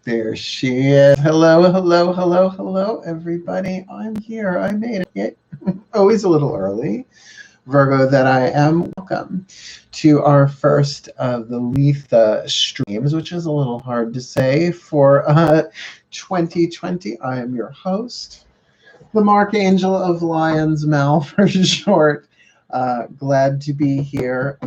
There she is. Hello, hello, hello, hello, everybody. I'm here. I made it. Always a little early. Virgo that I am. Welcome to our first of the Litha streams, which is a little hard to say for 2020. I am your host, the Angelo of Lyons, Mal for short. Glad to be here.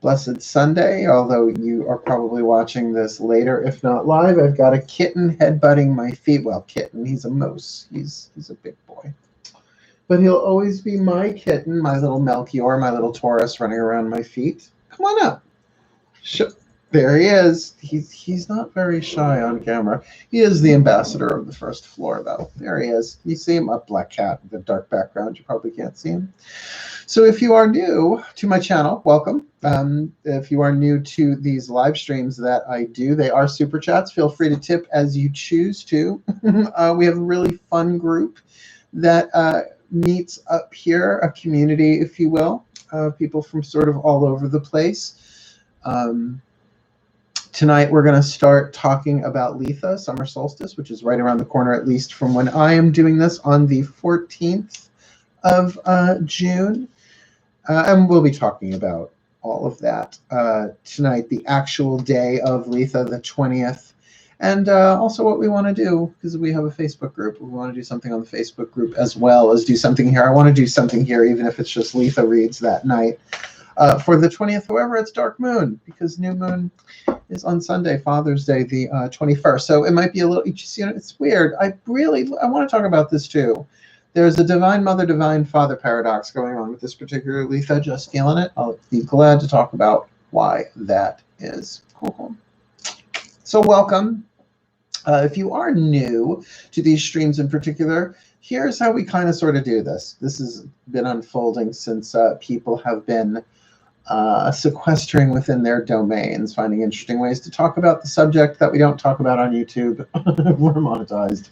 Blessed Sunday, although you are probably watching this later, if not live. I've got a kitten headbutting my feet. Well, kitten, he's a moose. He's a big boy. But he'll always be my kitten, my little Melchior, my little Taurus running around my feet. Come on up. There he is. He's not very shy on camera. He is the ambassador of the first floor, though. There he is. You see him? A black cat with a dark background. You probably can't see him. So if you are new to my channel, welcome. If you are new to these live streams that I do, they are super chats. Feel free to tip as you choose to. We have a really fun group that meets up here, a community, if you will, people from sort of all over the place. Tonight we're going to start talking about Litha, summer solstice, which is right around the corner, at least from when I am doing this on the 14th of June. And we'll be talking about all of that tonight, the actual day of Litha, the 20th, and also what we want to do, because we have a Facebook group. We want to do something on the Facebook group as well as do something here. I want to do something here, even if it's just Litha reads that night. For the 20th, however, it's dark moon, because new moon is on Sunday, Father's Day, the 21st. So it might be a little, it's weird. I want to talk about this too. There's a Divine Mother, Divine Father paradox going on with this particular Litha. Just feeling it. I'll be glad to talk about why that is. Cool. So welcome. If you are new to these streams in particular, here's how we kind of sort of do this. This has been unfolding since people have been sequestering within their domains, finding interesting ways to talk about the subject that we don't talk about on YouTube. We're monetized.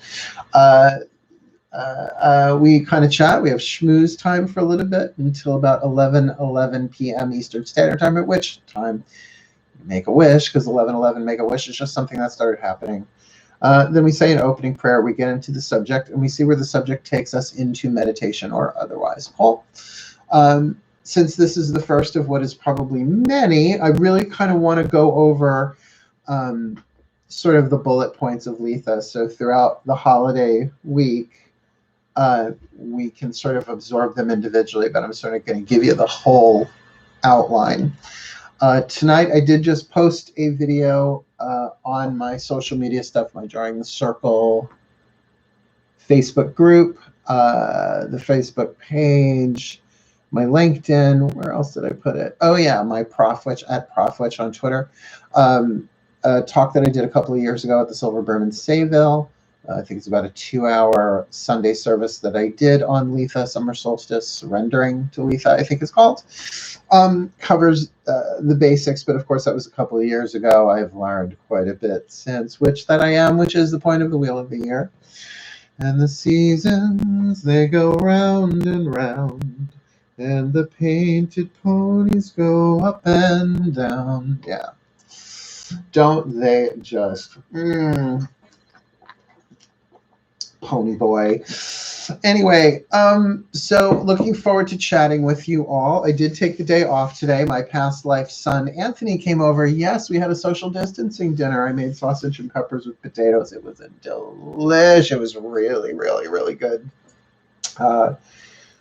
We kind of chat. We have schmooze time for a little bit until about 11 p.m. Eastern Standard Time, at which time make a wish, because 11:11 make a wish is just something that started happening. Then we say an opening prayer. We get into the subject, and we see where the subject takes us into meditation or otherwise. Well, since this is the first of what is probably many, I really kind of want to go over sort of the bullet points of Litha. So throughout the holiday week, we can sort of absorb them individually, but I'm sort of going to give you the whole outline. Tonight, I did just post a video on my social media stuff, my Drawing the Circle Facebook group, the Facebook page, my LinkedIn. Where else did I put it? Oh, yeah, my ProfWitch, at ProfWitch on Twitter. A talk that I did a couple of years ago at the Silver Berman Sayville. I think it's about a 2-hour Sunday service that I did on Litha, summer solstice, surrendering to Litha, I think it's called. Covers the basics, but of course that was a couple of years ago. I've learned quite a bit since, which is the point of the Wheel of the Year. And the seasons, they go round and round, and the painted ponies go up and down. Yeah. Don't they just... Pony boy. Anyway, so looking forward to chatting with you all. I did take the day off today. My past life son, Anthony, came over. Yes, we had a social distancing dinner. I made sausage and peppers with potatoes. It was a delish. It was really, really, really good.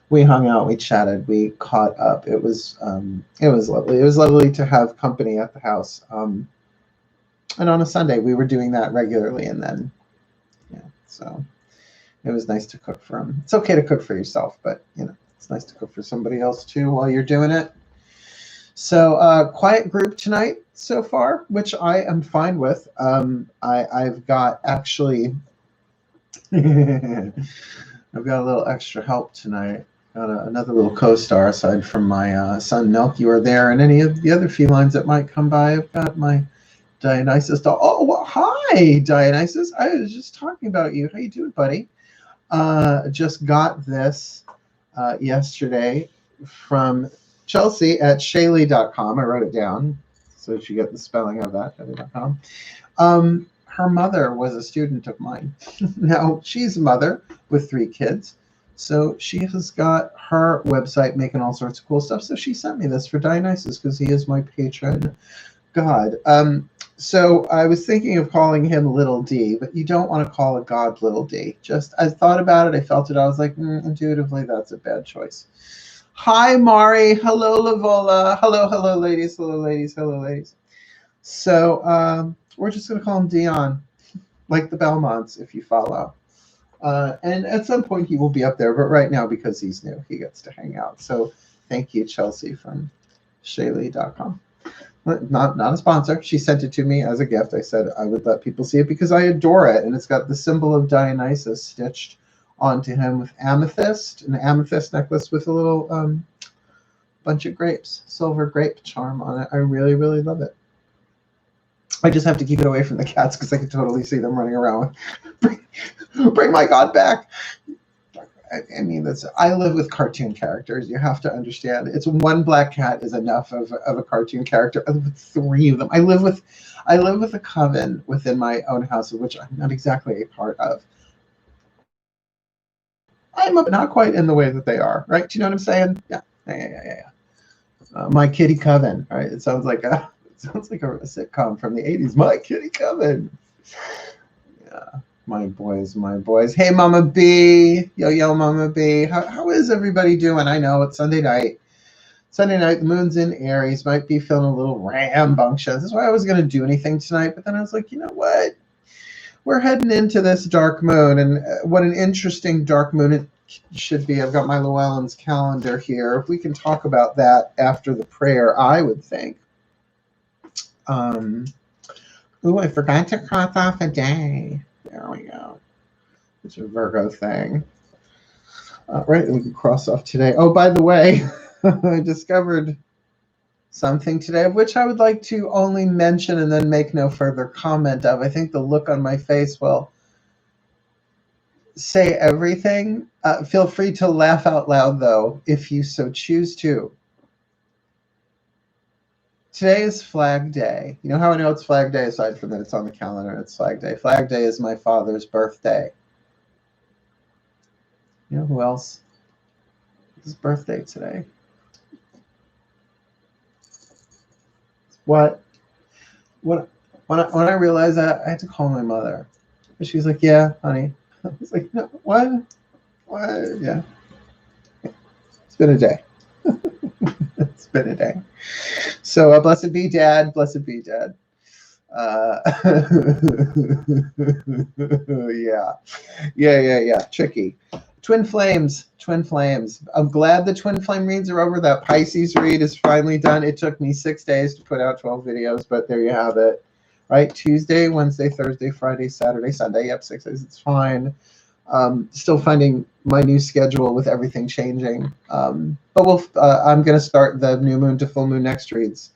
We hung out, we chatted, we caught up. It was lovely. It was lovely to have company at the house. And on a Sunday, we were doing that regularly, and then, yeah, so it was nice to cook for him. It's okay to cook for yourself, but, it's nice to cook for somebody else, too, while you're doing it. So quiet group tonight so far, which I am fine with. I've got, actually, I've got a little extra help tonight. Got another little co-star aside from my son, Melchior, there, and any of the other felines that might come by. I've got my Dionysus doll. Oh, well, hi, Dionysus. I was just talking about you. How you doing, buddy? Just got this yesterday from Chelsea at Shaylee.com. I wrote it down So that you get the spelling of that. .com. Her mother was a student of mine. Now, she's a mother with 3 kids. So she has got her website making all sorts of cool stuff. So she sent me this for Dionysus because he is my patron god. So I was thinking of calling him Little D, but you don't want to call a god Little D. Just, I thought about it, I felt it, I was like, intuitively, that's a bad choice. Hi, Mari. Hello, Lavola. Hello, hello, ladies. Hello, ladies. Hello, ladies. So we're just going to call him Dion, like the Belmonts, if you follow. And at some point he will be up there, but right now, because he's new, he gets to hang out. So thank you, Chelsea from Shaylee.com. Not a sponsor. She sent it to me as a gift. I said I would let people see it because I adore it. And it's got the symbol of Dionysus stitched onto him with amethyst, an amethyst necklace with a little bunch of grapes, silver grape charm on it. I really, really love it. I just have to keep it away from the cats because I can totally see them running around. Bring my god back. I mean, I live with cartoon characters. You have to understand. It's one black cat is enough of a cartoon character. I live with 3 of them. I live with a coven within my own house, of which I'm not exactly a part of. I'm not quite in the way that they are, right? Do you know what I'm saying? Yeah. My kitty coven, right? It sounds like a sitcom from the 80s. My kitty coven. Yeah. My boys. Hey, Mama B. Yo, Mama B. How is everybody doing? I know it's Sunday night. The moon's in Aries. Might be feeling a little rambunctious. That's why I was going to do anything tonight. But then I was like, you know what? We're heading into this dark moon. And what an interesting dark moon it should be. I've got my Llewellyn's calendar here. If we can talk about that after the prayer, I would think. Ooh, I forgot to cross off a day. There we go. It's a Virgo thing. Right, we can cross off today. Oh, by the way, I discovered something today of which I would like to only mention and then make no further comment of. I think the look on my face will say everything. Feel free to laugh out loud, though, if you so choose to. Today is Flag Day. You know how I know it's Flag Day, aside from that it's on the calendar, it's Flag Day. Flag Day is my father's birthday. You know who else? It's his birthday today. What? When I realized that, I had to call my mother. And she was like, yeah, honey. I was like, no, what? What? Yeah. It's been a day. It's been a day. So blessed be Dad. Blessed be Dad. Yeah. Tricky. Twin flames. I'm glad the twin flame reads are over. That Pisces read is finally done. It took me 6 days to put out 12 videos, but there you have it. Right? Tuesday, Wednesday, Thursday, Friday, Saturday, Sunday. Yep, 6 days. It's fine. Still finding my new schedule with everything changing. But I'm going to start the new moon to full moon next reads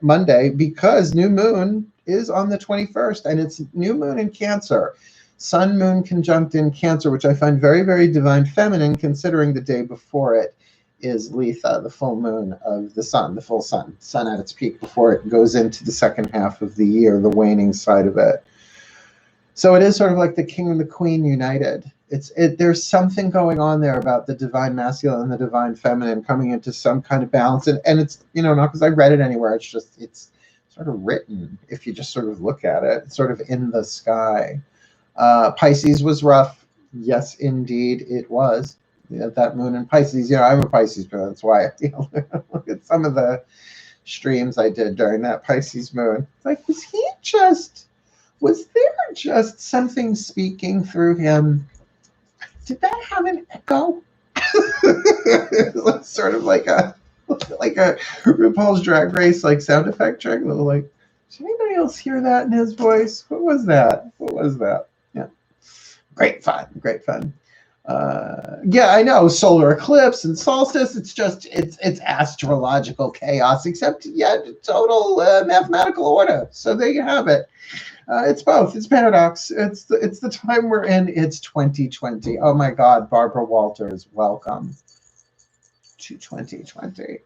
Monday, because new moon is on the 21st, and it's new moon in Cancer. Sun moon conjunct in Cancer, which I find very, very divine feminine, considering the day before it is Litha, the full moon of the sun, the full sun at its peak before it goes into the second half of the year, the waning side of it. So it is sort of like the king and the queen united. There's something going on there about the divine masculine and the divine feminine coming into some kind of balance. And it's, not because I read it anywhere. It's sort of written. If you just sort of look at it, it's sort of in the sky. Pisces was rough. Yes, indeed, it was. That moon in Pisces. I'm a Pisces, but that's why. Look at some of the streams I did during that Pisces moon. It's like, was there just something speaking through him? Did that have an echo? It's sort of like a RuPaul's Drag Race sound effect trick. Did anybody else hear that in his voice? What was that? Yeah, great fun. Yeah, I know, solar eclipse and solstice. It's astrological chaos, except total mathematical order. So there you have it. It's both. It's paradox. It's the time we're in. It's 2020. Oh my God, Barbara Walters, welcome to 2020.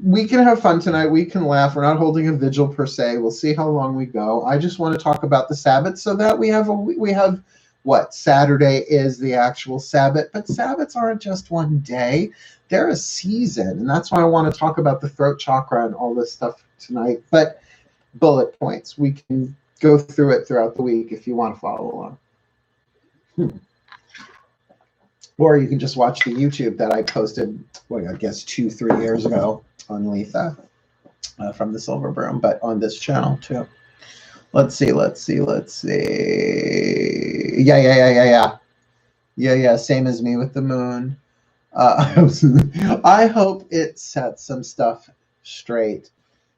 we can have fun tonight. We can laugh. We're not holding a vigil per se. We'll see how long we go. I just want to talk about the Sabbath so that we have what Saturday is the actual Sabbath, but Sabbats aren't just one day. They're a season, and that's why I want to talk about the throat chakra and all this stuff tonight. But bullet points. We can go through it throughout the week if you want to follow along. Or you can just watch the YouTube that I posted, well, I guess 2-3 years ago on Litha from the Silver Broom, but on this channel too. Let's see. Yeah. Same as me with the moon. I hope it sets some stuff straight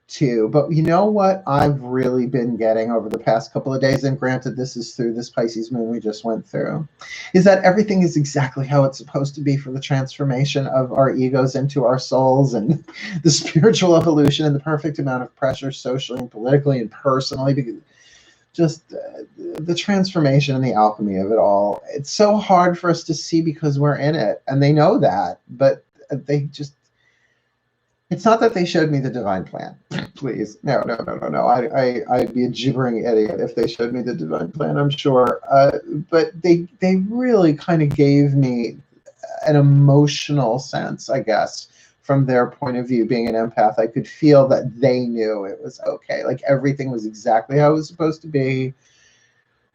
too. But you know what I've really been getting over the past couple of days, and granted this is through this Pisces moon we just went through, is that everything is exactly how it's supposed to be for the transformation of our egos into our souls and the spiritual evolution, and the perfect amount of pressure socially and politically and personally, because just the transformation and the alchemy of it all. It's so hard for us to see because we're in it, and they know that, but they just, it's not that they showed me the divine plan. Please. No. I'd be a gibbering idiot if they showed me the divine plan, I'm sure. But they really kind of gave me an emotional sense, I guess, from their point of view. Being an empath, I could feel that they knew it was okay. Like everything was exactly how it was supposed to be,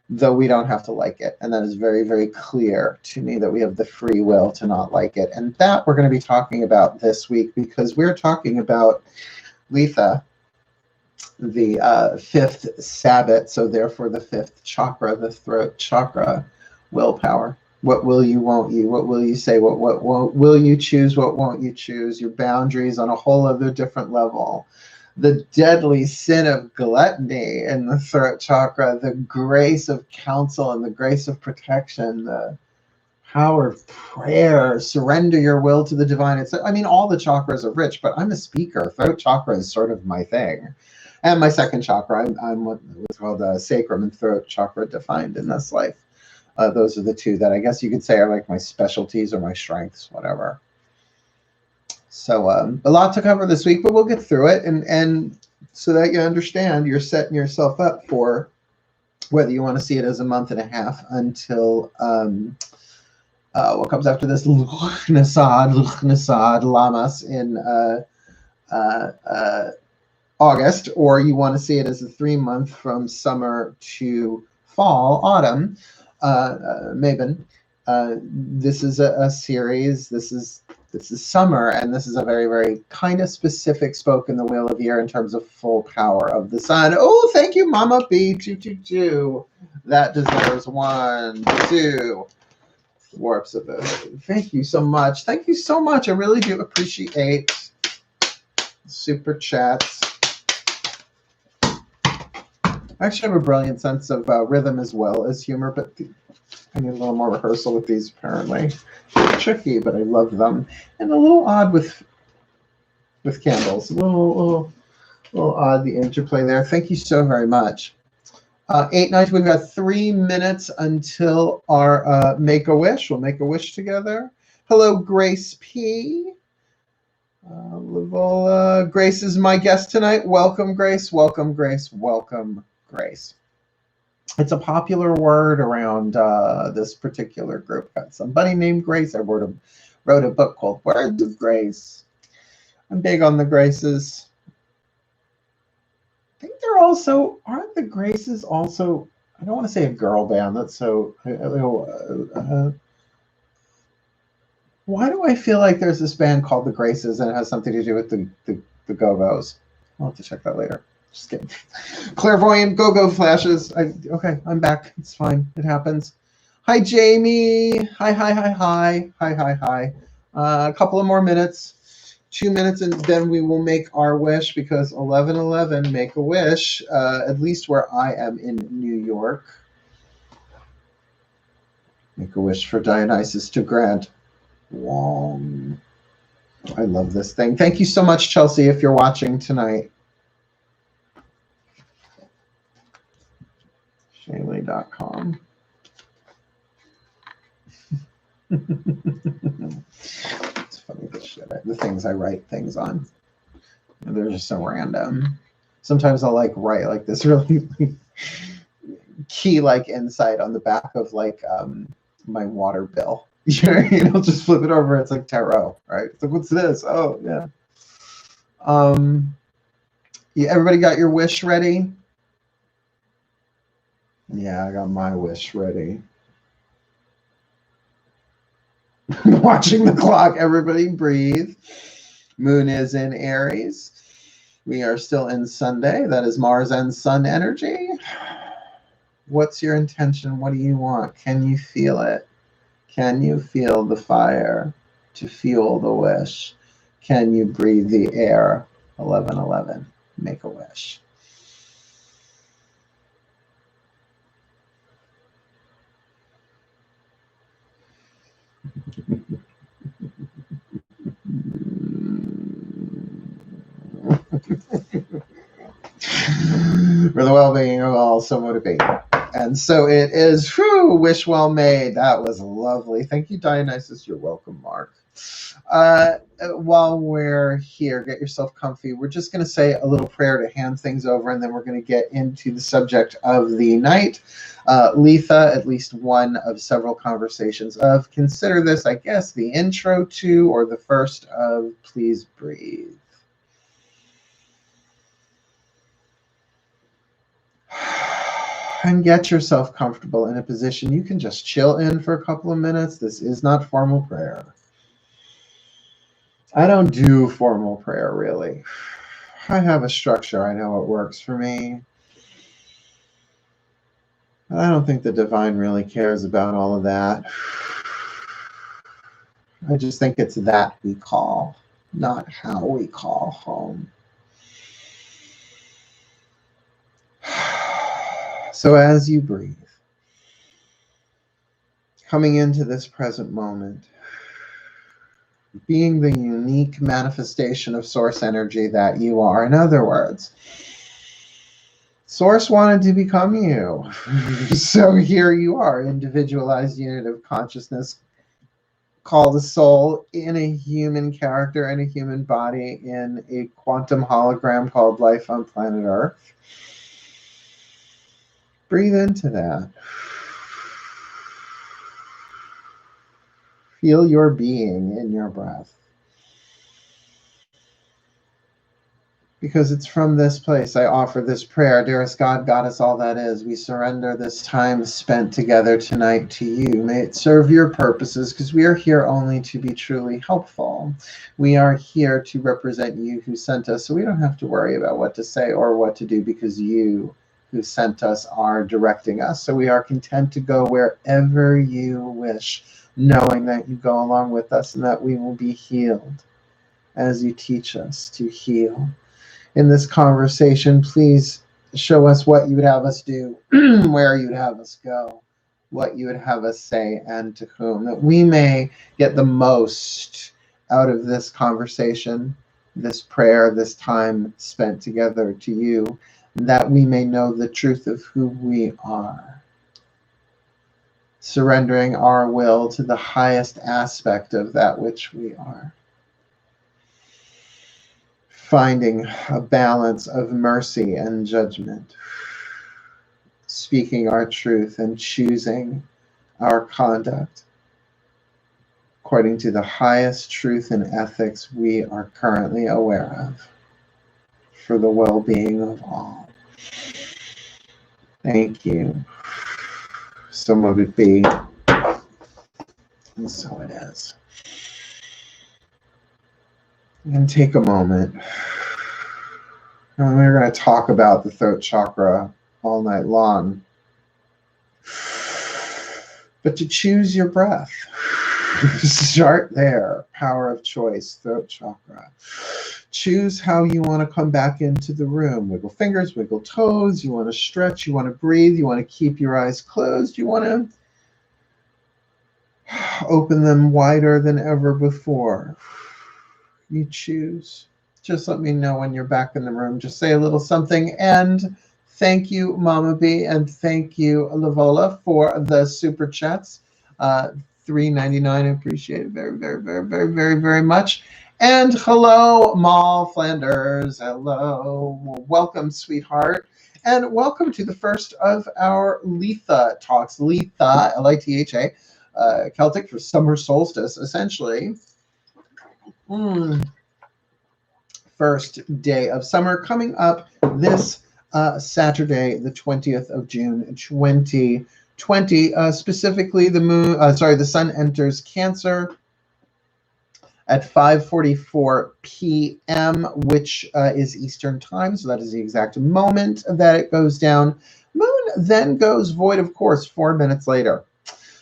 though we don't have to like it. And that is very, very clear to me, that we have the free will to not like it. And that we're going to be talking about this week, because we're talking about Litha, the fifth Sabbath, so therefore the fifth chakra, the throat chakra, willpower. What will you, won't you? What will you say? What will you choose? What won't you choose? Your boundaries on a whole other different level. The deadly sin of gluttony in the throat chakra, the grace of counsel and the grace of protection, the power of prayer, surrender your will to the divine. It's, I mean, all the chakras are rich, but I'm a speaker. Throat chakra is sort of my thing. And my second chakra, I'm what's called sacrum and throat chakra defined in this life. Those are the two that I guess you could say are like my specialties or my strengths, whatever. So a lot to cover this week, but we'll get through it. And so that you understand, you're setting yourself up for whether you want to see it as a month and a half until what comes after this, Lughnasadh, Lamas in August, or you want to see it as a 3-month from summer to fall, autumn, Mabon. This is a series. This is summer, and this is a very, very kind of specific spoke in the wheel of year in terms of full power of the sun. Oh, thank you, Mama B 222. That deserves 1, 2 warps of it. Thank you so much. Thank you so much. I really do appreciate super chats. I actually have a brilliant sense of rhythm as well as humor, but I need a little more rehearsal with these, apparently. They're tricky, but I love them. And a little odd with candles. A little odd, the interplay there. Thank you so very much. 8-9, we've got 3 minutes until our Make-A-Wish. We'll make a wish together. Hello, Grace P. Grace is my guest tonight. Welcome, Grace. Welcome, Grace. Welcome, Grace. It's a popular word around this particular group. Got somebody named Grace. I wrote a book called Words of Grace. I'm big on the Graces. I think they're also, aren't the Graces also, I don't want to say a girl band. That's so, why do I feel like there's this band called the Graces and it has something to do with the Go-Go's? I'll have to check that later. Just kidding. Clairvoyant go-go flashes. Okay, I'm back. It's fine. It happens. Hi, Jamie. Hi. A couple of more minutes. 2 minutes, and then we will make our wish, because 11:11, make a wish, at least where I am in New York. Make a wish for Dionysus to grant. Wong. I love this thing. Thank you so much, Chelsea, if you're watching tonight. Shanley.com. It's funny, this shit. The things I write things on. They're just so random. Sometimes I'll like write like this really key like insight on the back of like my water bill. I'll just flip it over. It's like tarot, right? It's like, what's this? Oh, yeah. Yeah, everybody got your wish ready? Yeah, I got my wish ready. Watching the clock. Everybody breathe. Moon is in Aries. We are still in Sunday. That is Mars and Sun energy. What's your intention? What do you want? Can you feel it? Can you feel the fire to fuel the wish? Can you breathe the air? 1111. Make a wish. For the well-being of all, so would it be. And so it is. Whew, wish well made. That was lovely. Thank you, Dionysus. You're welcome, Mark. While we're here, get yourself comfy. We're just going to say a little prayer to hand things over, and then we're going to get into the subject of the night. Litha, at least one of several conversations of, consider this, I guess, the intro to, or the first of, please breathe. And get yourself comfortable in a position you can just chill in for a couple of minutes. This is not formal prayer. I don't do formal prayer, really. I have a structure. I know what works for me. But I don't think the divine really cares about all of that. I just think it's that we call, not how we call home. So as you breathe, coming into this present moment, being the unique manifestation of source energy that you are. In other words, source wanted to become you. So here you are, individualized unit of consciousness, called a soul in a human character, in a human body, in a quantum hologram called life on planet Earth. Breathe into that. Feel your being in your breath. Because it's from this place I offer this prayer. Dearest God, Goddess, all that is, we surrender this time spent together tonight to you. May it serve your purposes, because we are here only to be truly helpful. We are here to represent you who sent us, so we don't have to worry about what to say or what to do, because you who sent us are directing us. So we are content to go wherever you wish, knowing that you go along with us and that we will be healed as you teach us to heal. In this conversation, please show us what you would have us do, where you would have us go, what you would have us say, and to whom, that we may get the most out of this conversation, this prayer, this time spent together to you, that we may know the truth of who we are, surrendering our will to the highest aspect of that which we are, finding a balance of mercy and judgment, speaking our truth and choosing our conduct according to the highest truth and ethics we are currently aware of, for the well-being of all. Thank you. So would it be, and so it is. And take a moment. And we're going to talk about the throat chakra all night long. But to choose your breath. Start there. Power of choice, throat chakra. Choose how you want to come back into the room. Wiggle fingers, wiggle toes. You want to stretch, you want to breathe, you want to keep your eyes closed, you want to open them wider than ever before. You choose. Just let me know when you're back in the room. Just say a little something. And thank you, Mama B, and thank you, Lavola, for the super chats. $3.99. I appreciate it very, very, very, very, very, very much. And hello, Mal Flanders. Hello. Welcome, sweetheart. And welcome to the first of our Litha talks. Litha, Litha, Celtic for summer solstice, essentially. First day of summer coming up this Saturday, the 20th of June, 2020. Specifically, the sun enters Cancer at 5:44 p.m., which is Eastern time. So that is the exact moment that it goes down. Moon then goes void, of course, 4 minutes later.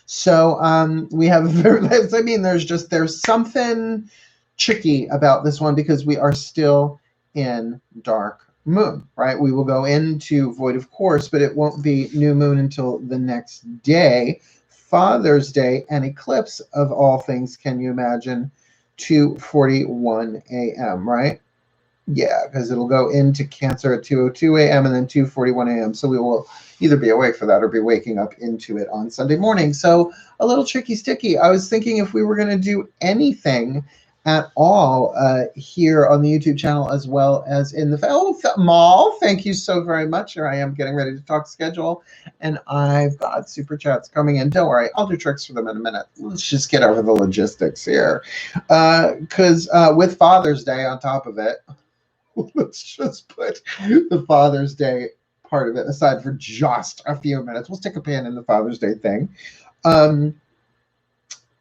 So we have, there's something tricky about this one because we are still in dark moon, right? We will go into void, of course, but it won't be new moon until the next day, Father's Day, and eclipse of all things, can you imagine? 2:41 a.m., right? Yeah, because it'll go into Cancer at 2:02 a.m. and then 2:41 a.m. So we will either be awake for that or be waking up into it on Sunday morning. So a little tricky sticky. I was thinking if we were going to do anything at all here on the YouTube channel as well as in the Mall. Thank you so very much. Here I am getting ready to talk schedule, and I've got super chats coming in. Don't worry, I'll do tricks for them in a minute. Let's just get over the logistics here, because with Father's Day on top of it, let's just put the Father's Day part of it aside for just a few minutes. We'll stick a pin in the Father's Day thing.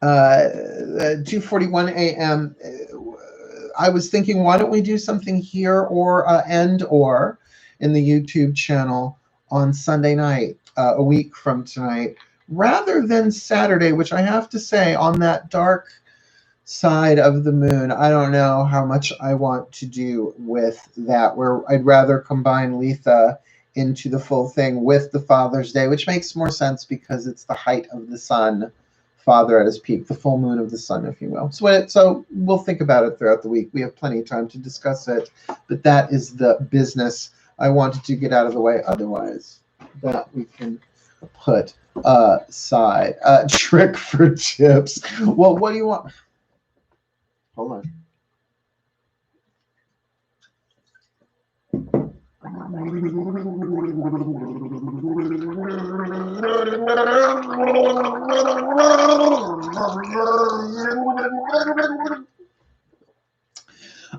2:41 a.m. I was thinking, why don't we do something here or in the YouTube channel on Sunday night, a week from tonight, rather than Saturday, which I have to say, on that dark side of the moon, I don't know how much I want to do with that, where I'd rather combine Litha into the full thing with the Father's Day, which makes more sense because it's the height of the sun, Father at his peak, the full moon of the sun, if you will. So we'll think about it throughout the week. We have plenty of time to discuss it, but that is the business I wanted to get out of the way. Otherwise, that we can put aside. Trick for tips. Well, what do you want? Hold on.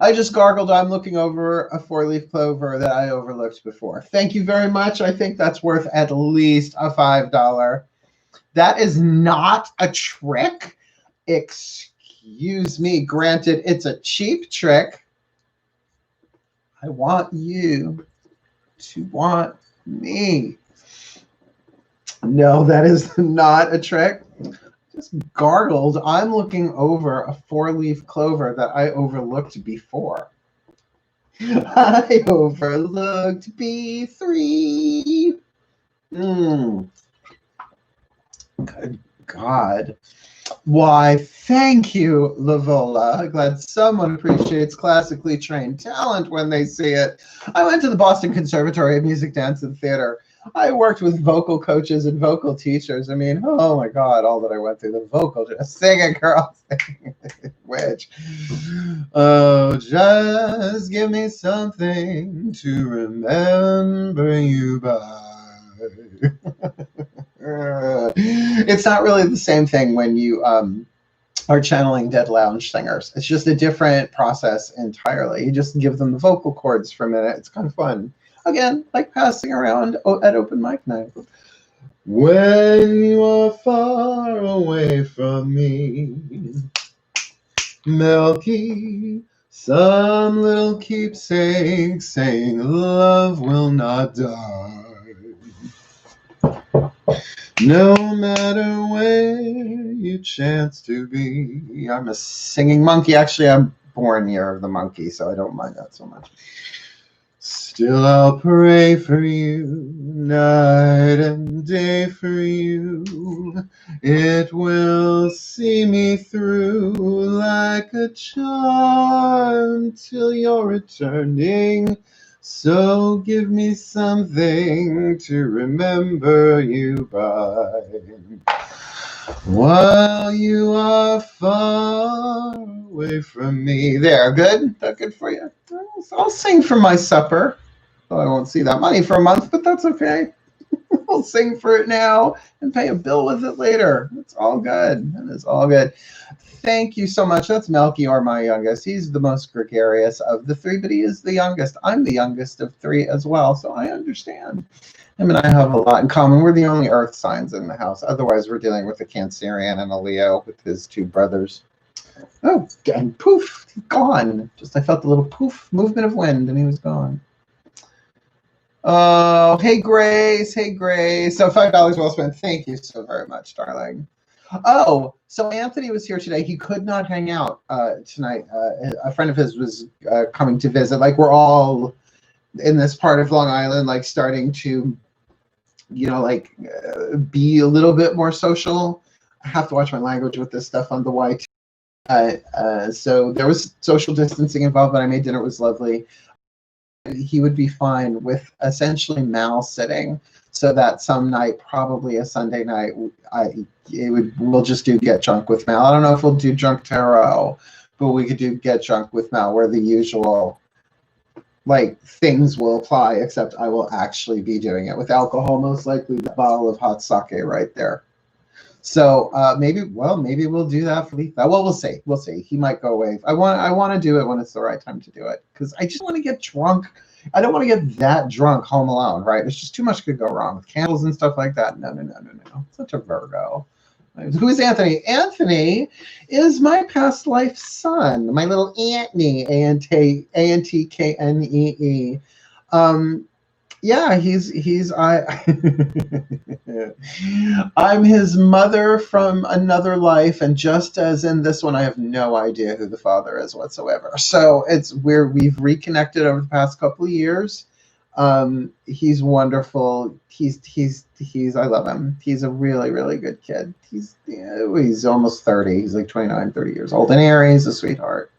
I just gargled. I'm looking over a 4-leaf clover that I overlooked before. Thank you very much. I think that's worth at least a $5. That is not a trick. Excuse me. Granted, it's a cheap trick. I want you to want me. No, that is not a trick. Just gargled. I'm looking over a 4-leaf clover that I overlooked before. I overlooked B3. Good God. Why, thank you, Lavola. Glad someone appreciates classically trained talent when they see it. I went to the Boston Conservatory of Music, Dance, and Theater. I worked with vocal coaches and vocal teachers. I mean, oh my God, all that I went through. The vocal, sing it, girl. Which, oh, just give me something to remember you by. It's not really the same thing when you are channeling dead lounge singers. It's just a different process entirely. You just give them the vocal cords for a minute. It's kind of fun. Again, like passing around at open mic night. When you are far away from me, Milky, some little keepsake saying love will not die. No matter where you chance to be. I'm a singing monkey. Actually, I'm born year of the monkey, so I don't mind that so much. Still, I'll pray for you, night and day for you. It will see me through like a charm till you're returning. So give me something to remember you by. While you are far away from me. There, good? That good for you? I'll sing for my supper. Well, I won't see that money for a month, but that's okay. I'll sing for it now and pay a bill with it later. It's all good. That is all good. Thank you so much. That's Melchior, my youngest. He's the most gregarious of the three, but he is the youngest. I'm the youngest of three as well, so I understand. Him and I have a lot in common. We're the only earth signs in the house. Otherwise, we're dealing with a Cancerian and a Leo with his two brothers. Oh, and poof, he's gone. Just I felt the little poof movement of wind, and he was gone. Oh, hey, Grace. Hey, Grace. So $5 well spent. Thank you so very much, darling. Oh, so Anthony was here today. He could not hang out tonight. A friend of his was coming to visit. Like, we're all in this part of Long Island, like, starting to, you know, like, be a little bit more social. I have to watch my language with this stuff on the white. So there was social distancing involved, but I made dinner. It was lovely. He would be fine with essentially Mal sitting, so that some night, probably a Sunday night, we'll just do Get Drunk with Mal. I don't know if we'll do Drunk Tarot, but we could do Get Drunk with Mal, where the usual like things will apply, except I will actually be doing it with alcohol, most likely the bottle of hot sake right there. So maybe we'll do that for Litha. Well, we'll see. We'll see. He might go away. I want to do it when it's the right time to do it, because I just want to get drunk. I don't want to get that drunk home alone, right? There's just too much could go wrong with candles and stuff like that. No. Such a Virgo. Who is Anthony? Anthony is my past life son, my little Antney, Antknee. Yeah, I'm his mother from another life, and just as in this one, I have no idea who the father is whatsoever. So we've reconnected over the past couple of years. He's wonderful. He's I love him. He's a really, really good kid. He's almost 30. He's like 29, 30 years old. And Aries, a sweetheart.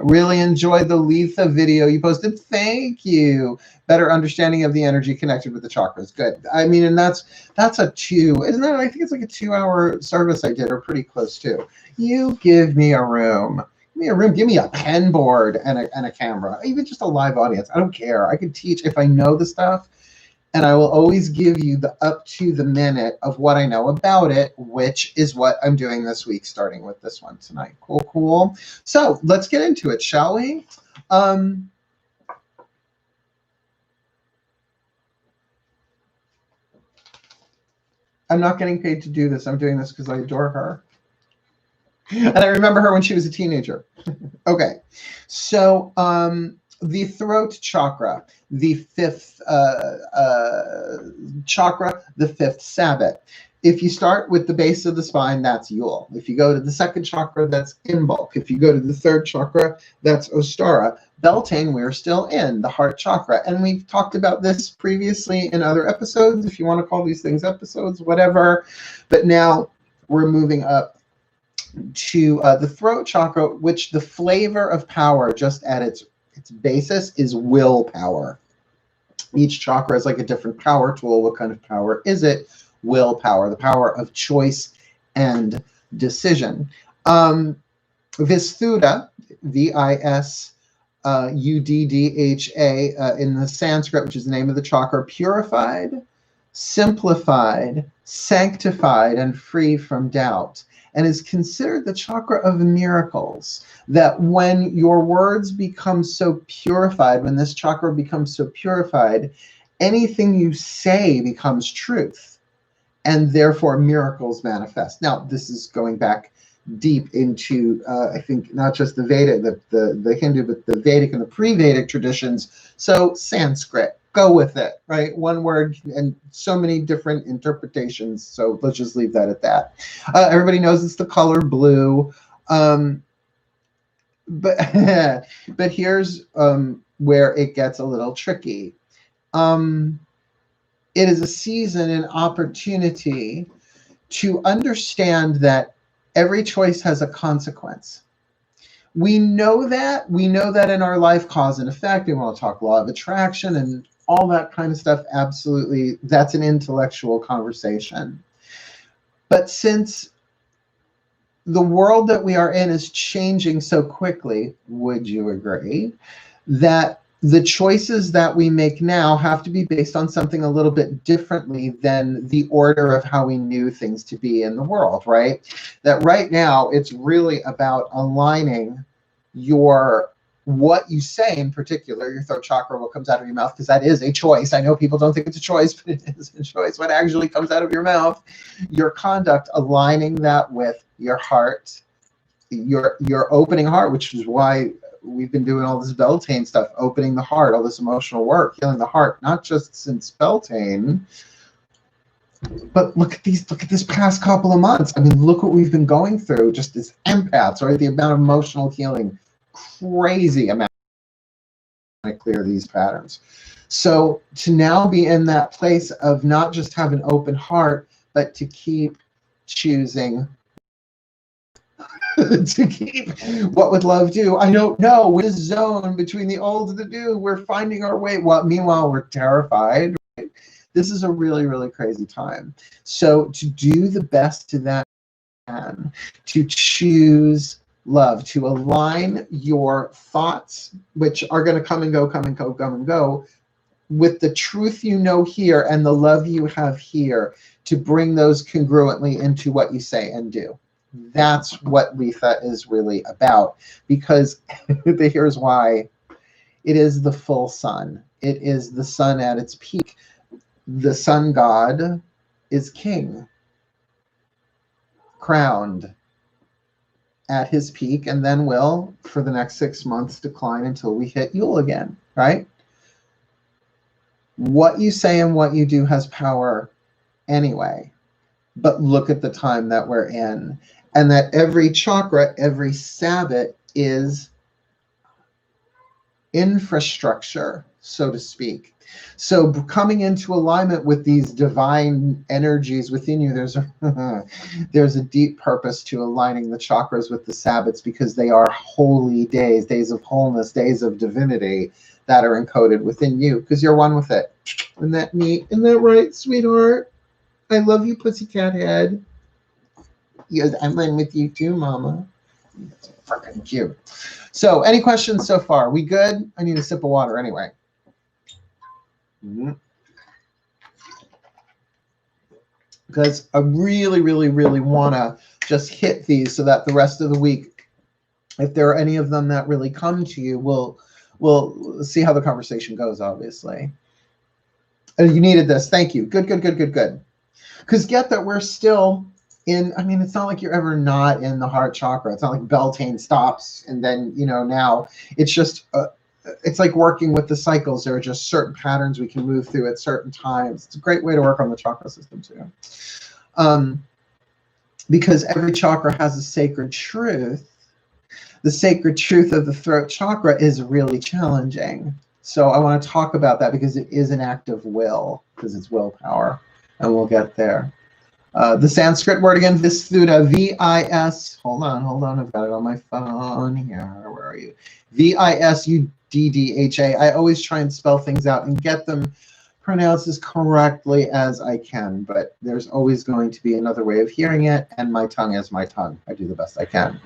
Really enjoyed the Litha video you posted. Thank you. Better understanding of the energy connected with the chakras. Good. I mean, and that's a 2, isn't that? I think it's like a 2-hour service I did, or pretty close to. You give me a room. Give me a room. Give me a pen board and a camera. Even just a live audience. I don't care. I can teach if I know the stuff. And I will always give you the up to the minute of what I know about it, which is what I'm doing this week, starting with this one tonight. Cool. So let's get into it, shall we? I'm not getting paid to do this. I'm doing this because I adore her. And I remember her when she was a teenager. Okay. So the throat chakra, the fifth chakra, the fifth sabbat. If you start with the base of the spine, that's Yule. If you go to the second chakra, that's Imbolc. If you go to the third chakra, that's Ostara. Beltane, we're still in the heart chakra. And we've talked about this previously in other episodes, if you want to call these things episodes, whatever. But now we're moving up to the throat chakra, which the flavor of power, just at its basis, is willpower. Each chakra is like a different power tool. What kind of power is it? Willpower, the power of choice and decision. Visuddha, Visuddha, in the Sanskrit, which is the name of the chakra, purified, simplified, sanctified, and free from doubt, and is considered the chakra of miracles. That when your words become so purified, when this chakra becomes so purified, anything you say becomes truth, and therefore miracles manifest. Now, this is going back deep into, I think, not just the Veda, the Hindu, but the Vedic and the pre-Vedic traditions. So Sanskrit, go with it, right? One word and so many different interpretations. So let's just leave that at that. Everybody knows it's the color blue. But here's where it gets a little tricky. It is a season and opportunity to understand that every choice has a consequence. We know that in our life, cause and effect. We want to talk law of attraction and all that kind of stuff. Absolutely. That's an intellectual conversation. But since the world that we are in is changing so quickly, would you agree that the choices that we make now have to be based on something a little bit differently than the order of how we knew things to be in the world, right? That right now it's really about aligning what you say, in particular, your throat chakra, what comes out of your mouth, because that is a choice. I know people don't think it's a choice, but it is a choice. What actually comes out of your mouth, your conduct, aligning that with your heart, your opening heart, which is why we've been doing all this Beltane stuff, opening the heart, all this emotional work, healing the heart, not just since Beltane, but look at this past couple of months. I mean, look what we've been going through, just as empaths, right? The amount of emotional healing, crazy amount to clear these patterns. So to now be in that place of not just have an open heart, but to keep choosing to keep what would love do. I don't know. We're in a zone between the old and the new. We're finding our way. Well, meanwhile, we're terrified. Right? This is a really, really crazy time. So to do the best to that can, to choose love, to align your thoughts, which are going to come and go, come and go, come and go, with the truth you know here and the love you have here, to bring those congruently into what you say and do. That's what Litha is really about, because here's why. It is the full sun. It is the sun at its peak. The sun god is king, crowned at his peak, and then will, for the next 6 months, decline until we hit Yule again, right? What you say and what you do has power anyway. But look at the time that we're in. And that every chakra, every sabbat is infrastructure, so to speak. So coming into alignment with these divine energies within you, there's a deep purpose to aligning the chakras with the sabbats, because they are holy days, days of wholeness, days of divinity that are encoded within you, because you're one with it. Isn't that neat? Isn't that right, sweetheart? I love you, pussycat head. Yes, I'm in with you too, mama. That's freaking cute. So any questions so far? We good? I need a sip of water anyway. Because I really, really, really want to just hit these so that the rest of the week, if there are any of them that really come to you, we'll see how the conversation goes, obviously. You needed this. Thank you. Good, good, good, good, good. Because get that we're still in, I mean, it's not like you're ever not in the heart chakra. It's not like Beltane stops and then, you know, now it's just, it's like working with the cycles. There are just certain patterns we can move through at certain times. It's a great way to work on the chakra system too. Because every chakra has a sacred truth. The sacred truth of the throat chakra is really challenging. So I want to talk about that because it is an act of will, because it's willpower, and we'll get there. The Sanskrit word again, Visthuta, V-I-S, hold on, I've got it on my phone here. Where are you? V-I-S-U-D-D-H-A. I always try and spell things out and get them pronounced as correctly as I can, but there's always going to be another way of hearing it, and my tongue is my tongue. I do the best I can.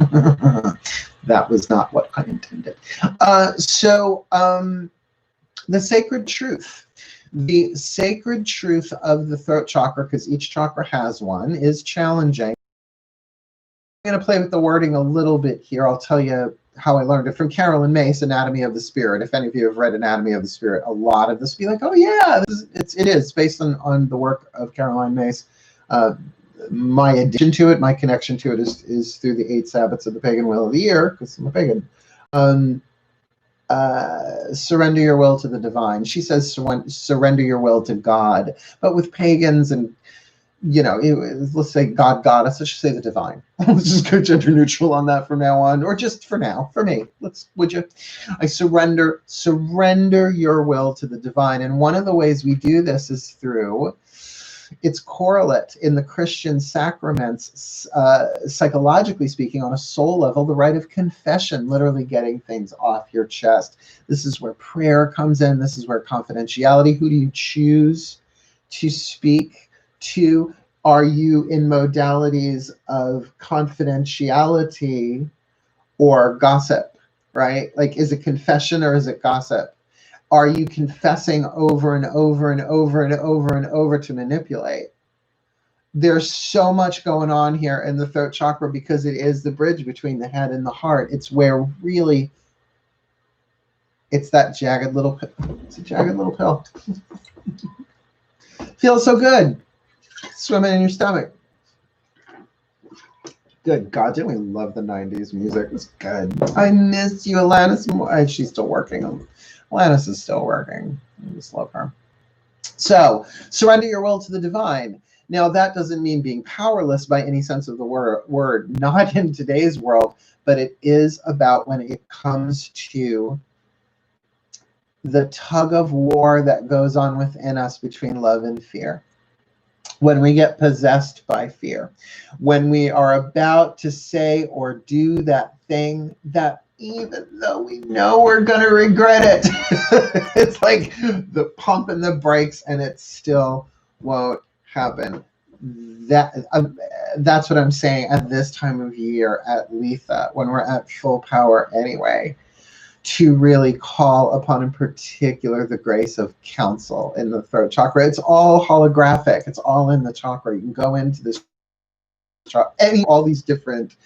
That was not what I intended. The sacred truth. The sacred truth of the throat chakra, because each chakra has one, is challenging. I'm going to play with the wording a little bit here. I'll tell you how I learned it from Carolyn Mace, Anatomy of the Spirit. If any of you have read Anatomy of the Spirit, a lot of this will be like, oh yeah, it is based on the work of Caroline Mace. My addition to it, my connection to it is through the 8 Sabbats of the Pagan Will of the Year, because I'm a pagan. Surrender your will to the divine. She says surrender your will to God. But with pagans and, you know, let's say God, goddess, let's just say the divine. Let's just go gender neutral on that from now on, or just for now, for me. Would you? I surrender your will to the divine. And one of the ways we do this is through its correlate in the Christian sacraments, psychologically speaking, on a soul level, the rite of confession, literally getting things off your chest. This is where prayer comes in. This is where confidentiality, who do you choose to speak to? Are you in modalities of confidentiality or gossip, right? Like, is it confession or is it gossip? Are you confessing over and over and over and over and over to manipulate? There's so much going on here in the throat chakra because it is the bridge between the head and the heart. It's where really, it's that jagged little, it's a jagged little pill. Feels so good. Swimming in your stomach. Good God, didn't we love the 90s music? It was good. I miss you, Alanis. She's still working. Alanis is still working. I just love her. So, surrender your will to the divine. Now, that doesn't mean being powerless by any sense of the word, not in today's world, but it is about when it comes to the tug of war that goes on within us between love and fear. When we get possessed by fear, when we are about to say or do that thing that even though we know we're going to regret it, it's like the pump and the brakes and it still won't happen. That's what I'm saying at this time of year at Litha, when we're at full power anyway, to really call upon in particular the grace of counsel in the throat chakra. It's all holographic. It's all in the chakra. You can go into this all these different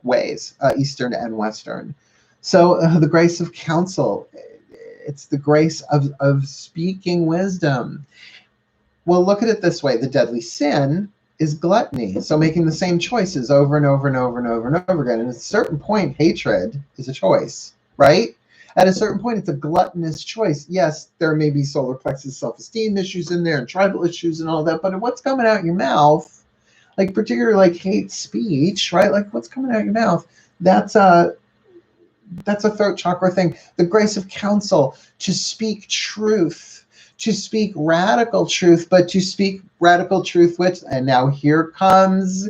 ways, Eastern and Western. So the grace of counsel, it's the grace of speaking wisdom. Well, look at it this way. The deadly sin is gluttony. So making the same choices over and over and over and over and over again. And at a certain point, hatred is a choice, right? At a certain point, it's a gluttonous choice. Yes, there may be solar plexus self-esteem issues in there and tribal issues and all that, but what's coming out your mouth, like particularly like hate speech, right? Like what's coming out your mouth, that's a throat chakra thing. The grace of counsel, to speak truth, to speak radical truth, but to speak radical truth which, and now here comes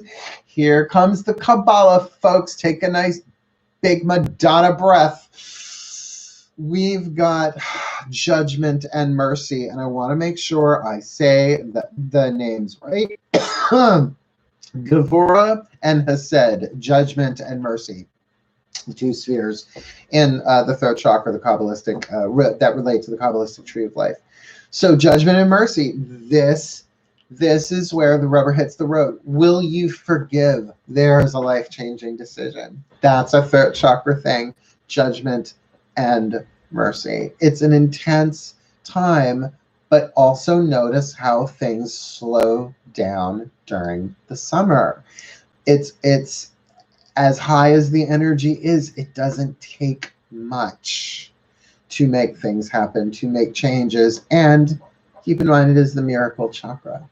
the Kabbalah, folks. Take a nice big Madonna breath. We've got judgment and mercy, and I want to make sure I say the names right. Gevurah and Hesed, judgment and mercy, the two spheres in the throat chakra, the Kabbalistic, that relate to the Kabbalistic tree of life. So judgment and mercy, this is where the rubber hits the road. Will you forgive? There is a life-changing decision. That's a throat chakra thing, judgment and mercy. It's an intense time, but also notice how things slow down during the summer. It's as high as the energy is, it doesn't take much to make things happen, to make changes. And keep in mind, it is the miracle chakra.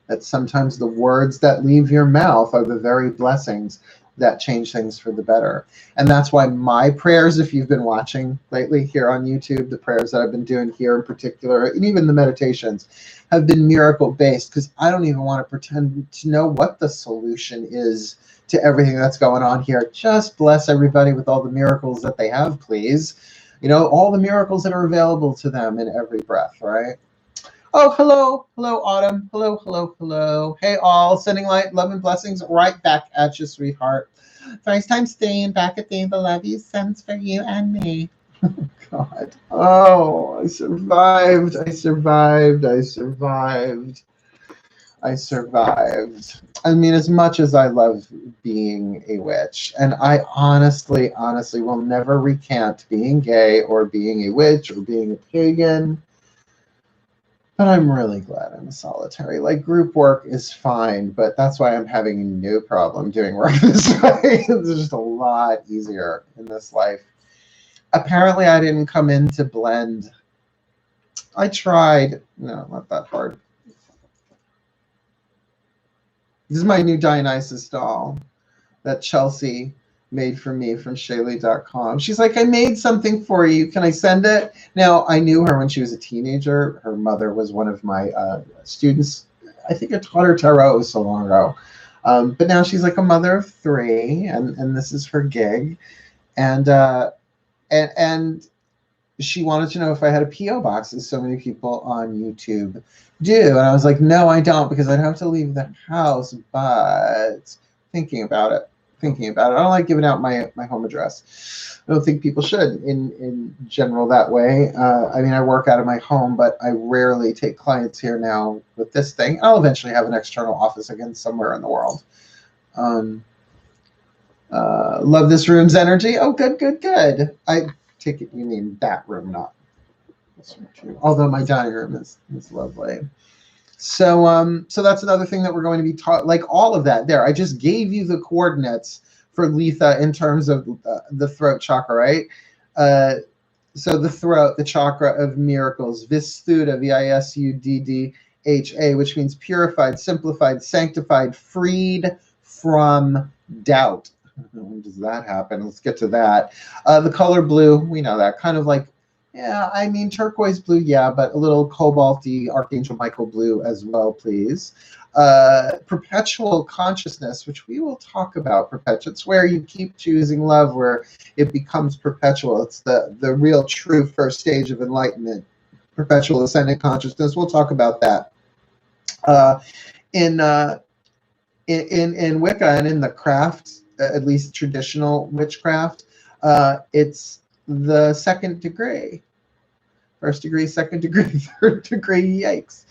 That sometimes the words that leave your mouth are the very blessings that change things for the better. And that's why my prayers, if you've been watching lately here on YouTube, the prayers that I've been doing here in particular, and even the meditations, have been miracle based, because I don't even want to pretend to know what the solution is to everything that's going on here. Just bless everybody with all the miracles that they have, please. You know, all the miracles that are available to them in every breath, right? Oh, hello, Autumn. Hello. Hey, all. Sending light, love, and blessings right back at you, sweetheart. First time staying back at the love you sends for you and me. Oh, God. Oh, I survived. I mean, as much as I love being a witch, and I honestly will never recant being gay or being a witch or being a pagan. But I'm really glad I'm a solitary. Like, group work is fine, but that's why I'm having no problem doing work this way. It's just a lot easier in this life. Apparently, I didn't come in to blend. I tried. No, not that hard. This is my new Dionysus doll that Chelsea made for me from Shaylee.com. She's like, I made something for you. Can I send it? Now, I knew her when she was a teenager. Her mother was one of my students. I think I taught her tarot so long ago. But now she's like a mother of 3, and this is her gig. And she wanted to know if I had a P.O. box, as so many people on YouTube do. And I was like, no, I don't, because I'd have to leave the house, but thinking about it. I don't like giving out my home address. I don't think people should in general that way. I mean, I work out of my home, but I rarely take clients here now with this thing. I'll eventually have an external office again somewhere in the world. Love this room's energy. Oh, good. I take it you mean that room, not this room too. Although my dining room is lovely. So that's another thing that we're going to be taught, like all of that there. I just gave you the coordinates for Litha in terms of the throat chakra, right? So the throat, the chakra of miracles, Visuddha, Visuddha, which means purified, simplified, sanctified, freed from doubt. When does that happen? Let's get to that. The color blue, we know that. Kind of like, yeah, I mean, turquoise blue, yeah, but a little cobalty Archangel Michael blue as well, please. Perpetual consciousness, which we will talk about. Perpetual. It's where you keep choosing love, where it becomes perpetual. It's the real true first stage of enlightenment. Perpetual ascendant consciousness. We'll talk about that. In Wicca and in the craft, at least traditional witchcraft, it's the second degree. First degree, second degree, third degree, yikes.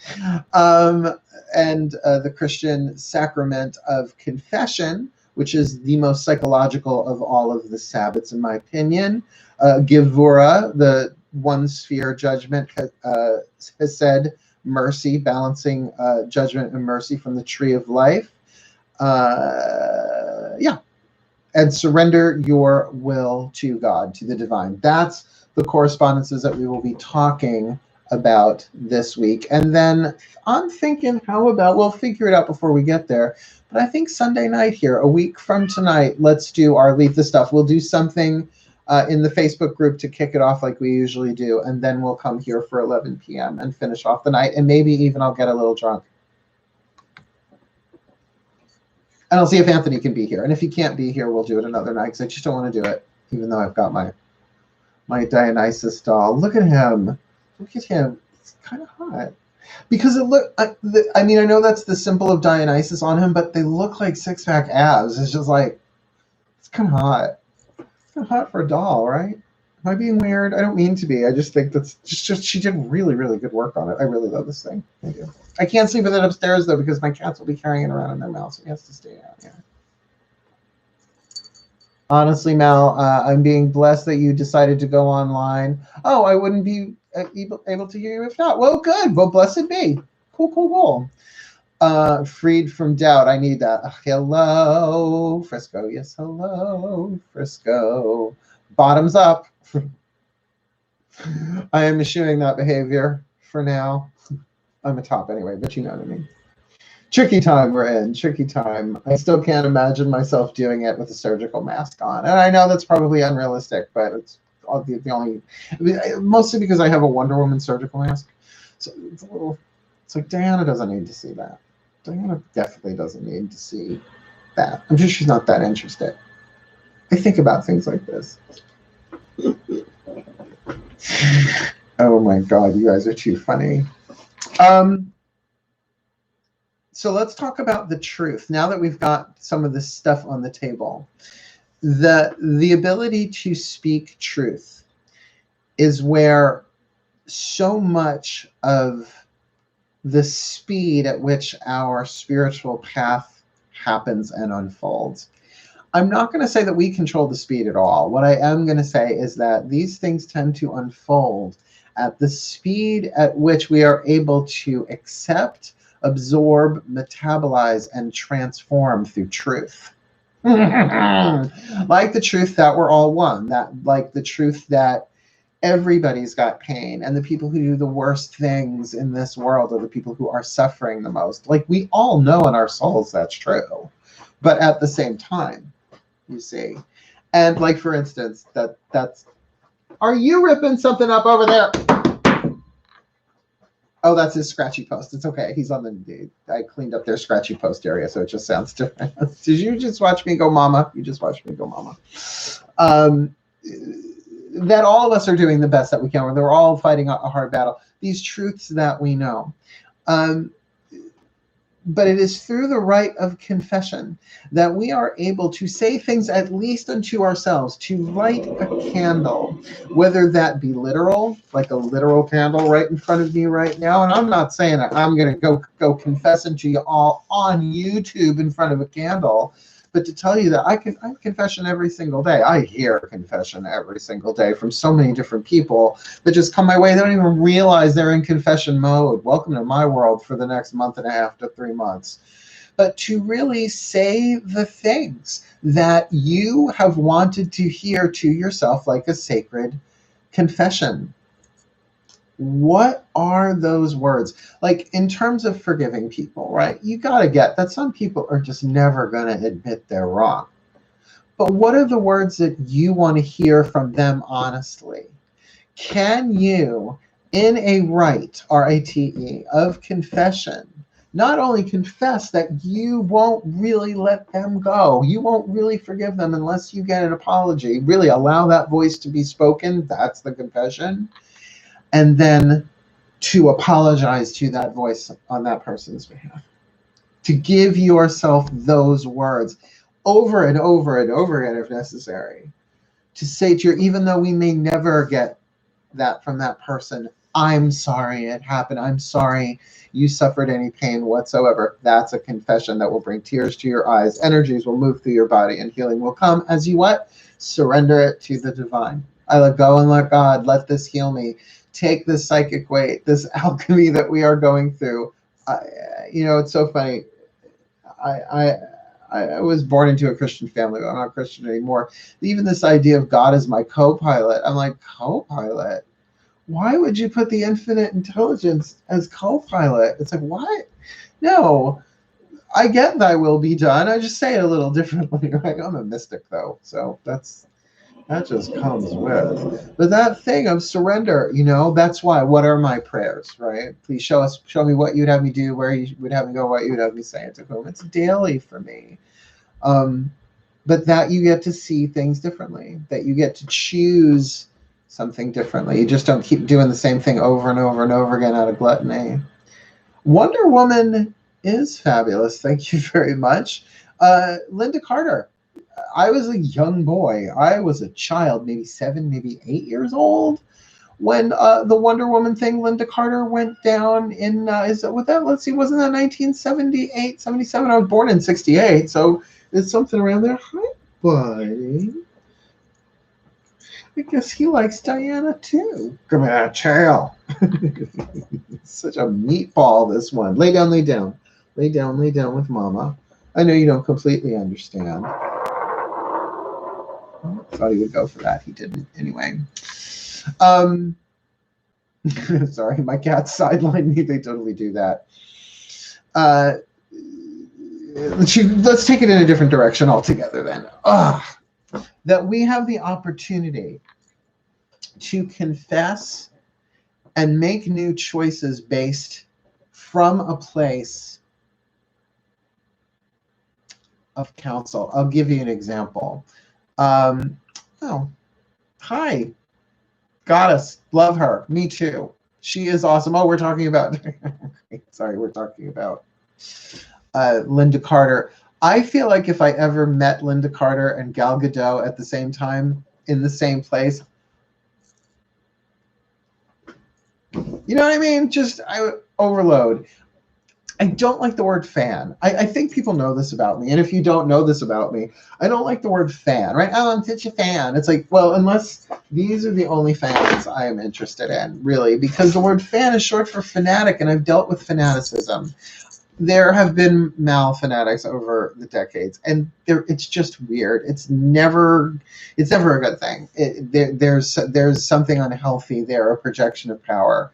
And the Christian sacrament of confession, which is the most psychological of all of the sabbats, in my opinion. Gevura, the one sphere judgment, has said mercy, balancing judgment and mercy from the tree of life. Yeah. And surrender your will to God, to the divine. That's the correspondences that we will be talking about this week. And then I'm thinking, how about, we'll figure it out before we get there, but I think Sunday night here, a week from tonight, let's do our Litha stuff. We'll do something in the Facebook group to kick it off like we usually do, and then we'll come here for 11 p.m. and finish off the night, and maybe even I'll get a little drunk. And I'll see if Anthony can be here. And if he can't be here, we'll do it another night, because I just don't want to do it, even though I've got my Dionysus doll. Look at him. Look at him. It's kind of hot. Because it look. I mean, I know that's the symbol of Dionysus on him, but they look like six-pack abs. It's just like, it's kind of hot. It's kind of hot for a doll, right? Am I being weird? I don't mean to be. I just think that's just she did really, really good work on it. I really love this thing. I do. I can't sleep with it upstairs, though, because my cats will be carrying it around in their mouth, so he has to stay out. Yeah. Honestly, Mal, I'm being blessed that you decided to go online. Oh, I wouldn't be able to hear you if not. Well, good. Well, blessed be. Cool. Freed from doubt. I need that. Hello, Frisco. Yes, hello, Frisco. Bottoms up. I am eschewing that behavior for now. I'm a top anyway, but you know what I mean. Tricky time we're in. Tricky time. I still can't imagine myself doing it with a surgical mask on. And I know that's probably unrealistic, but it's the only... I mean, mostly because I have a Wonder Woman surgical mask. So it's a little... It's like, Diana doesn't need to see that. Diana definitely doesn't need to see that. I'm sure she's not that interested. I think about things like this. Oh my God, you guys are too funny. So let's talk about the truth. Now that we've got some of this stuff on the table, the ability to speak truth is where so much of the speed at which our spiritual path happens and unfolds. I'm not going to say that we control the speed at all. What I am going to say is that these things tend to unfold at the speed at which we are able to accept, absorb, metabolize, and transform through truth. Like the truth that we're all one, like the truth that everybody's got pain, and the people who do the worst things in this world are the people who are suffering the most. Like, we all know in our souls that's true, but at the same time, you see. And like, for instance, that's, are you ripping something up over there? Oh, that's his scratchy post. It's okay. He's on the, I cleaned up their scratchy post area, so it just sounds different. Did you just watch me go mama? You just watched me go mama. that all of us are doing the best that we can, where they're all fighting a hard battle. These truths that we know. But it is through the rite of confession that we are able to say things, at least unto ourselves, to light a candle, whether that be literal, like a literal candle right in front of me right now. And I'm not saying that I'm going to go confessing to you all on YouTube in front of a candle, but to tell you that I confession every single day. I hear confession every single day from so many different people that just come my way. They don't even realize they're in confession mode. Welcome to my world for the next month and a half to 3 months. But to really say the things that you have wanted to hear to yourself, like a sacred confession. What are those words? Like, in terms of forgiving people, right? You got to get that some people are just never going to admit they're wrong. But what are the words that you want to hear from them honestly? Can you, in a rite, R-I-T-E, of confession, not only confess that you won't really let them go, you won't really forgive them unless you get an apology, really allow that voice to be spoken, that's the confession, and then to apologize to that voice on that person's behalf. To give yourself those words over and over and over again if necessary. To say to your, even though we may never get that from that person, I'm sorry it happened. I'm sorry you suffered any pain whatsoever. That's a confession that will bring tears to your eyes. Energies will move through your body and healing will come as you what? Surrender it to the divine. I let go and let God. Let this heal me. Take this psychic weight, this alchemy that we are going through. You know, it's so funny. I was born into a Christian family, but I'm not Christian anymore. Even this idea of God as my co-pilot, I'm like, co-pilot? Why would you put the infinite intelligence as co-pilot? It's like, what? No, I get thy will be done. I just say it a little differently, right? I'm a mystic, though, so that just comes with. But that thing of surrender, you know, that's why. What are my prayers, right? Please show me what you'd have me do, where you would have me go, what you would have me say, and to whom. It's daily for me. But that you get to see things differently, that you get to choose something differently. You just don't keep doing the same thing over and over and over again out of gluttony. Wonder Woman is fabulous. Thank you very much. Linda Carter. I was a young boy. I was a child, maybe 7, maybe 8 years old, when the Wonder Woman thing, Linda Carter, went down in, let's see, wasn't that 1978, 77? I was born in 68, so it's something around there. Hi, buddy. I guess he likes Diana, too. Give me that tail. Such a meatball, this one. Lay down, lay down. Lay down, lay down with Mama. I know you don't completely understand. I thought he would go for that. He didn't anyway. Sorry, my cats sidelined me. They totally do that. Let's take it in a different direction altogether then. That we have the opportunity to confess and make new choices based from a place of counsel. I'll give you an example. Oh, hi, Goddess, love her. Me too. She is awesome. Oh, we're talking about, sorry, we're talking about Linda Carter. I feel like if I ever met Linda Carter and Gal Gadot at the same time in the same place, you know what I mean? Just I would overload. I don't like the word fan. I think people know this about me. And if you don't know this about me, I don't like the word fan, right? Oh, I'm such a fan. It's like, well, unless these are the only fans I am interested in, really, because the word fan is short for fanatic, and I've dealt with fanaticism. There have been fanatics over the decades, and it's just weird. It's never a good thing. There's something unhealthy there, a projection of power.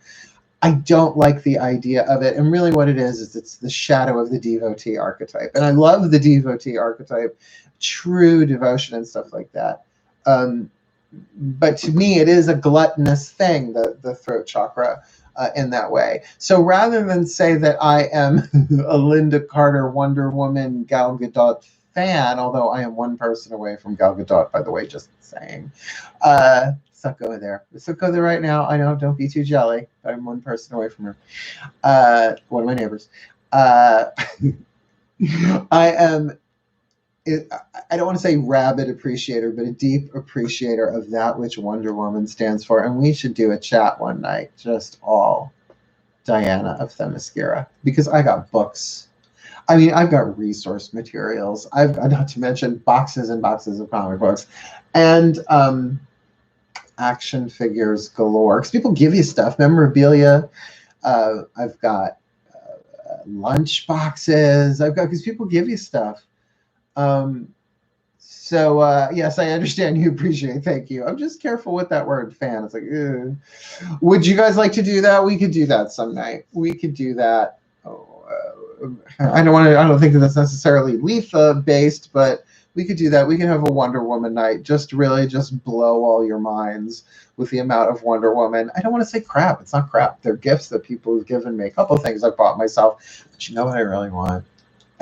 I don't like the idea of it. And really what it is it's the shadow of the devotee archetype. And I love the devotee archetype, true devotion and stuff like that. But to me, it is a gluttonous thing, the throat chakra, in that way. So rather than say that I am a Linda Carter, Wonder Woman, Gal Gadot fan, although I am one person away from Gal Gadot, by the way, just saying. let's not go there. Let's not go there right now. I know, don't be too jelly. I'm one person away from her. One of my neighbors. I am, I don't want to say rabid appreciator, but a deep appreciator of that which Wonder Woman stands for. And we should do a chat one night, just all Diana of Themyscira, because I got books. I mean, I've got resource materials. I've not to mention boxes and boxes of comic books, and action figures galore. Because people give you stuff, memorabilia. I've got lunch boxes. I've got, because people give you stuff. Yes, I understand you appreciate. Thank you. I'm just careful with that word fan. It's like, ugh. Would you guys like to do that? We could do that some night. We could do that. I don't think that that's necessarily Litha based, but we could do that. We could have a Wonder Woman night. Just really just blow all your minds with the amount of Wonder Woman. I don't want to say crap. It's not crap. They're gifts that people have given me. A couple of things I bought myself. But you know what I really want?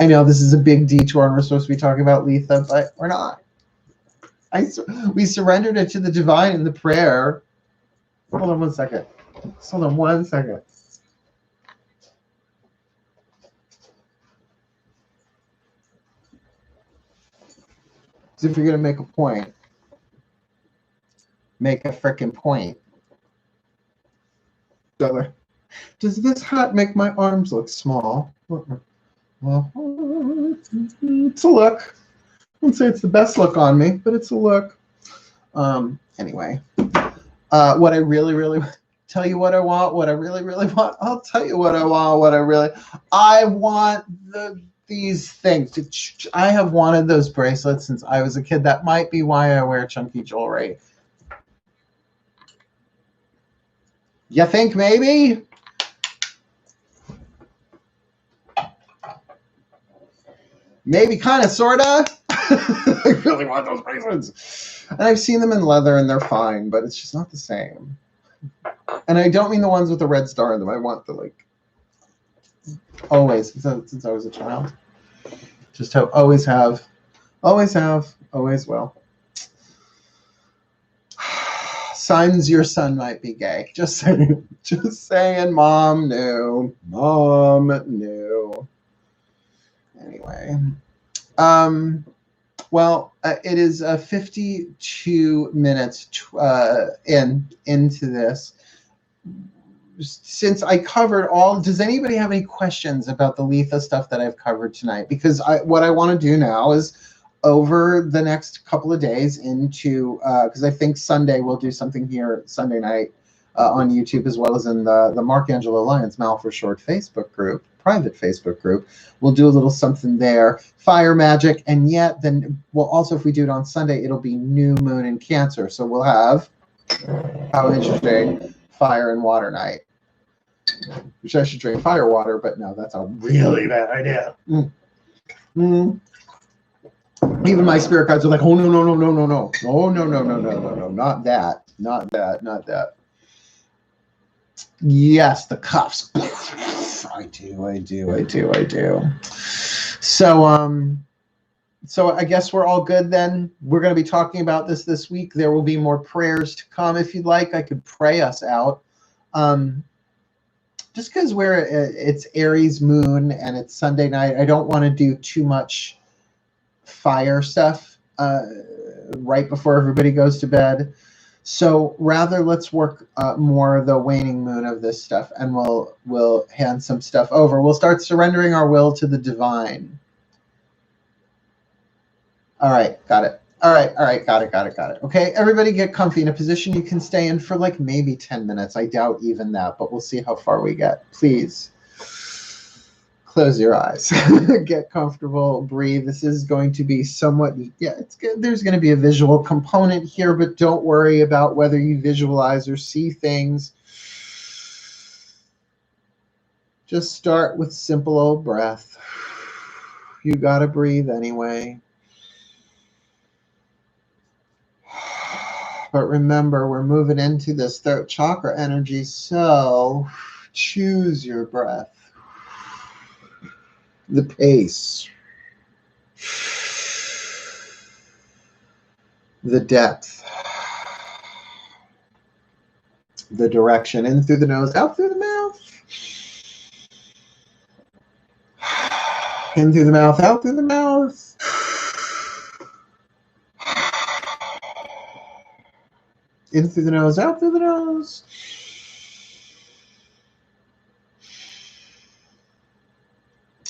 I know this is a big detour and we're supposed to be talking about Litha, but we're not. We surrendered it to the divine in the prayer. Hold on one second. Hold on one second. As if you're going to make a point, make a frickin' point. Does this hat make my arms look small? Well, it's a look. I wouldn't say it's the best look on me, but it's a look. Anyway, what I really tell you what I want, what I really want. I'll tell you what I want, what I want these things. I have wanted those bracelets since I was a kid. That might be why I wear chunky jewelry. You think maybe? Maybe, kind of, sort of. I really want those bracelets. And I've seen them in leather, and they're fine, but it's just not the same. And I don't mean the ones with the red star in them. I want the, like, always, since I was a child. Just always have, always will. Signs your son might be gay. Just saying. Just saying, Mom knew. Mom knew. Anyway, well, it is 52 minutes into this. Since I covered all, does anybody have any questions about the Litha stuff that I've covered tonight? Because what I want to do now is over the next couple of days into, because I think Sunday we'll do something here Sunday night on YouTube, as well as in the Mark Angelo Lyons Mal for Short Facebook group, private Facebook group. We'll do a little something there, fire magic, and yet then we'll also, if we do it on Sunday, it'll be new moon in Cancer. So we'll have, how interesting, fire and water night. Which I should drink fire water, but no, that's a really bad idea. Even my spirit guides are like, oh no, not that. Yes, the cuffs. I do. So I guess we're all good then. We're going to be talking about this week. There will be more prayers to come. If you'd like, I could pray us out. Just because it's Aries moon and it's Sunday night, I don't want to do too much fire stuff right before everybody goes to bed. So rather, let's work more the waning moon of this stuff, and we'll hand some stuff over. We'll start surrendering our will to the divine. All right, got it. All right, got it. Okay, everybody get comfy in a position you can stay in for like maybe 10 minutes. I doubt even that, but we'll see how far we get. Please close your eyes. Get comfortable, breathe. This is going to be somewhat, yeah, it's good. There's going to be a visual component here, but don't worry about whether you visualize or see things. Just start with simple old breath. You got to breathe anyway. But remember, we're moving into this throat chakra energy, so choose your breath. The pace. The depth. the direction. In through the nose, out through the mouth. In through the mouth, out through the mouth. In through the nose, out through the nose.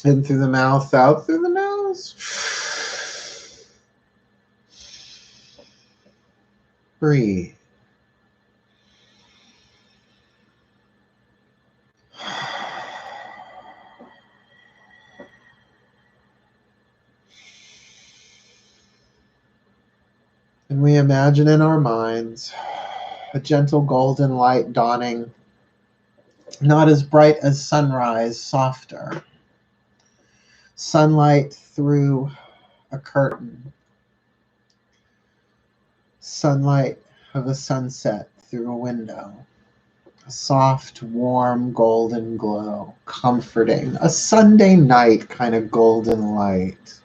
In through the mouth, out through the nose. Breathe. And we imagine in our minds a gentle golden light dawning, not as bright as sunrise, softer. Sunlight through a curtain. Sunlight of a sunset through a window. A soft, warm, golden glow, comforting. A Sunday night kind of golden light.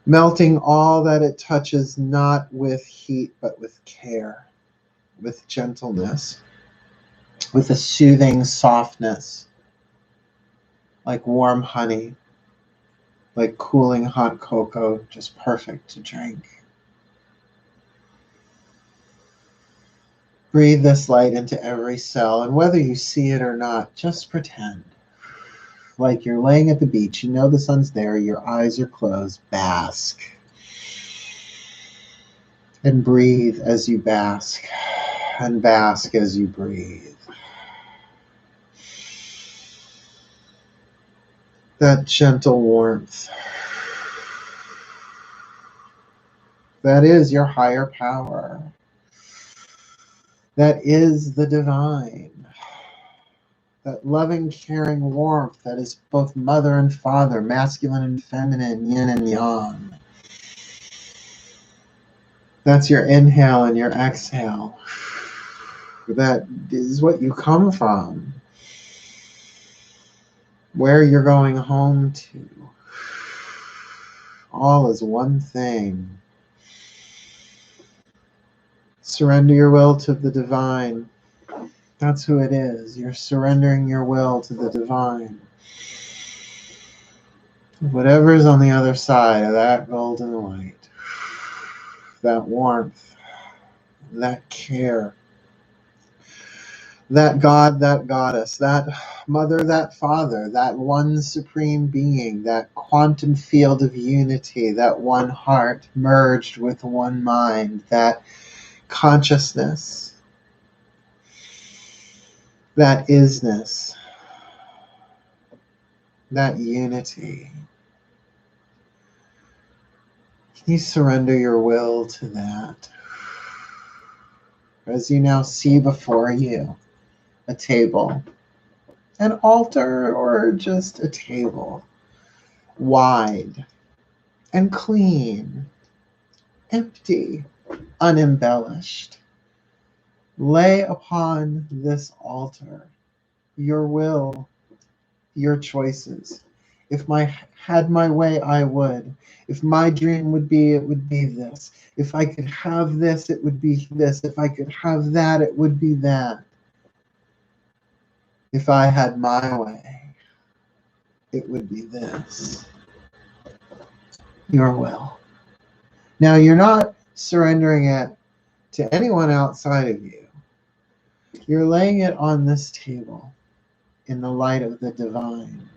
Melting all that it touches, not with heat, but with care, with gentleness, with a soothing softness, like warm honey, like cooling hot cocoa, just perfect to drink. Breathe this light into every cell, and whether you see it or not, just pretend. Like you're laying at the beach, you know the sun's there, your eyes are closed, bask. And breathe as you bask, and bask as you breathe. That gentle warmth. That is your higher power. That is the divine. That loving, caring warmth that is both mother and father, masculine and feminine, yin and yang. That's your inhale and your exhale. That is what you come from. Where you're going home to. All is one thing. Surrender your will to the divine. That's who it is. You're surrendering your will to the divine. Whatever's on the other side of that golden light, that warmth, that care, that God, that goddess, that mother, that father, that one supreme being, that quantum field of unity, that one heart merged with one mind, that consciousness, that isness, that unity. Can you surrender your will to that? As you now see before you a table, an altar, or just a table, wide and clean, empty, unembellished. Lay upon this altar your will, your choices. If I had my way, I would. If my dream would be, it would be this. If I could have this, it would be this. If I could have that, it would be that. If I had my way, it would be this. Your will. Now, you're not surrendering it to anyone outside of you. You're laying it on this table in the light of the divine,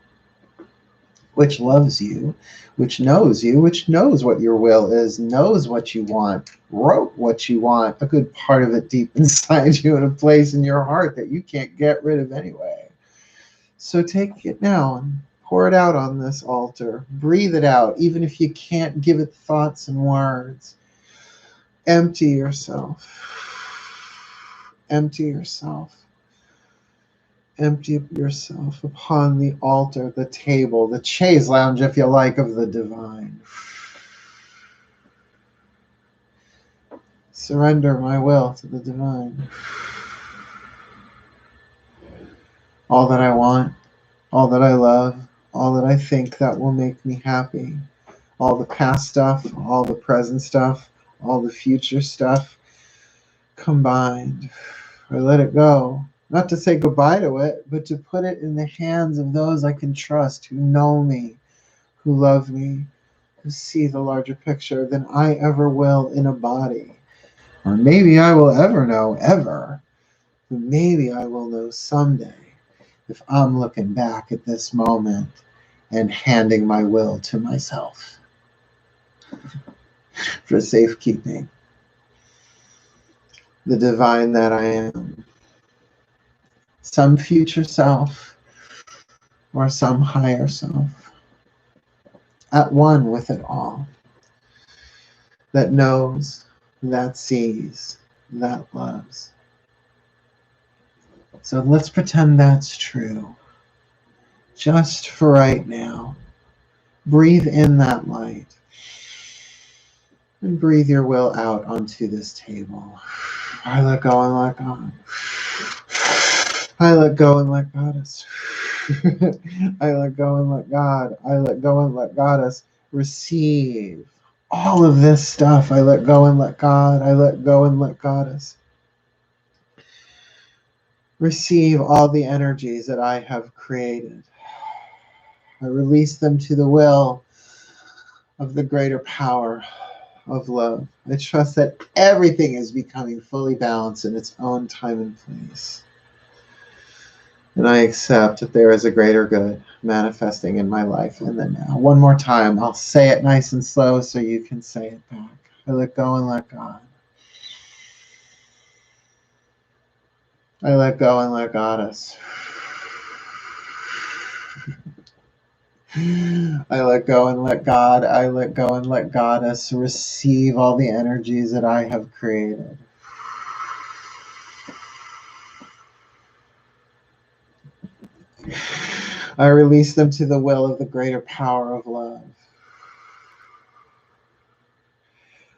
which loves you, which knows what your will is, knows what you want, wrote what you want, a good part of it deep inside you in a place in your heart that you can't get rid of anyway. So take it now and pour it out on this altar. Breathe it out, even if you can't give it thoughts and words. Empty yourself. Empty yourself. Empty yourself upon the altar, the table, the chaise lounge, if you like, of the divine. Surrender my will to the divine. All that I want, all that I love, all that I think that will make me happy, all the past stuff, all the present stuff, all the future stuff, combined. I let it go. Not to say goodbye to it, but to put it in the hands of those I can trust, who know me, who love me, who see the larger picture than I ever will in a body. Or maybe I will ever know, ever. But maybe I will know someday if I'm looking back at this moment and handing my will to myself for safekeeping. The divine that I am. Some future self or some higher self. At one with it all. That knows, that sees, that loves. So let's pretend that's true. Just for right now. Breathe in that light. And breathe your will out onto this table. I let go and let God. I let go and let Goddess. I let go and let God. I let go and let Goddess receive all of this stuff. I let go and let God. I let go and let Goddess receive all the energies that I have created. I release them to the will of the greater power of love. I trust that everything is becoming fully balanced in its own time and place. And I accept that there is a greater good manifesting in my life in the now. One more time, I'll say it nice and slow so you can say it back. I let go and let God. I let go and let Goddess. I let go and let God. I let go and let Goddess receive all the energies that I have created. I release them to the will of the greater power of love.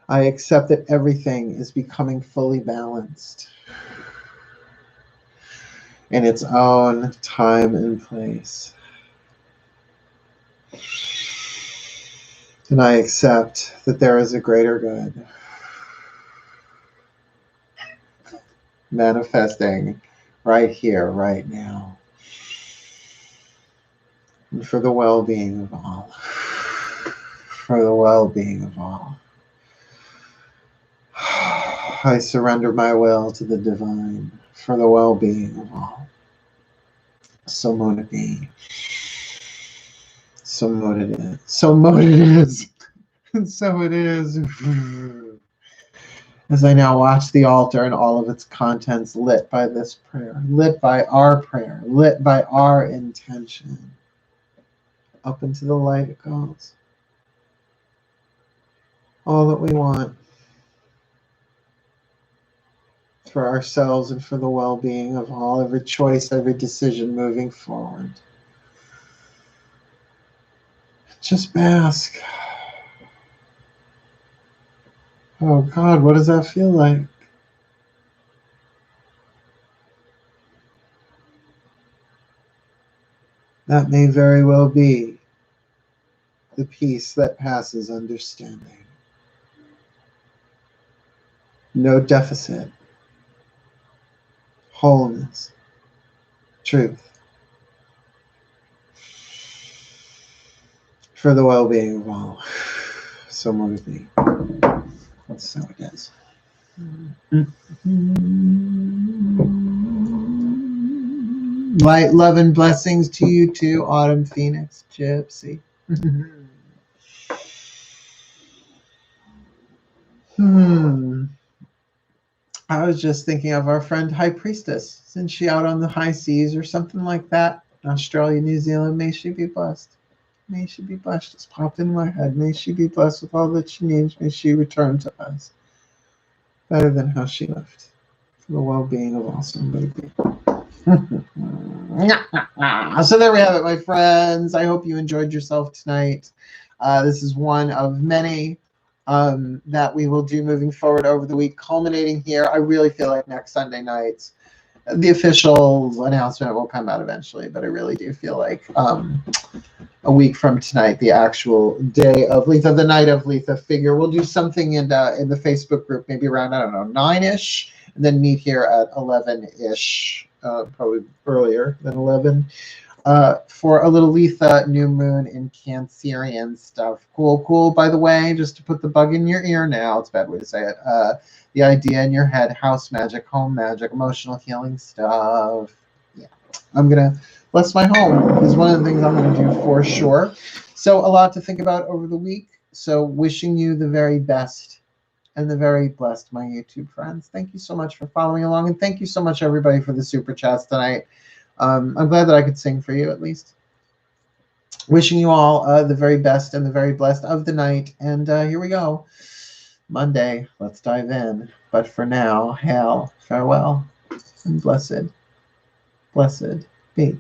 I accept that everything is becoming fully balanced in its own time and place. And I accept that there is a greater good manifesting right here, right now. And for the well-being of all. For the well-being of all. I surrender my will to the divine for the well-being of all. So mote it be. So mote it is. So mote it is. And so it is. As I now watch the altar and all of its contents lit by this prayer, lit by our prayer, lit by our intention. Up into the light it goes. All that we want for ourselves and for the well-being of all, every choice, every decision moving forward. Just bask. Oh God, what does that feel like? That may very well be the peace that passes understanding. No deficit. Wholeness. Truth. For the well-being of all. So mote it be. So it is. Light, love, and blessings to you too, Autumn Phoenix, Gypsy. I was just thinking of our friend High Priestess. Isn't she out on the high seas or something like that? Australia, New Zealand, may she be blessed. May she be blessed. Just popped in my head. May she be blessed with all that she needs. May she return to us better than how she left. For the well-being of all somebody. So there we have it, my friends. I hope you enjoyed yourself tonight. This is one of many that we will do moving forward over the week, culminating here. I really feel like next Sunday night, the official announcement will come out eventually, but I really do feel like a week from tonight, the actual day of Litha, the night of Litha figure. We'll do something in the Facebook group, maybe around, I don't know, 9-ish. and then meet here at 11-ish, probably earlier than 11, for a little Litha new moon in Cancerian stuff. Cool, cool. By the way, just to put the bug in your ear now, it's a bad way to say it. The idea in your head, house magic, home magic, emotional healing stuff. Yeah, I'm going to bless my home is one of the things I'm going to do for sure. So a lot to think about over the week. So wishing you the very best and the very blessed, my YouTube friends. Thank you so much for following along. And thank you so much, everybody, for the super chats tonight. I'm glad that I could sing for you, at least. Wishing you all the very best and the very blessed of the night. And here we go. Monday, let's dive in. But for now, hail, farewell, and blessed be.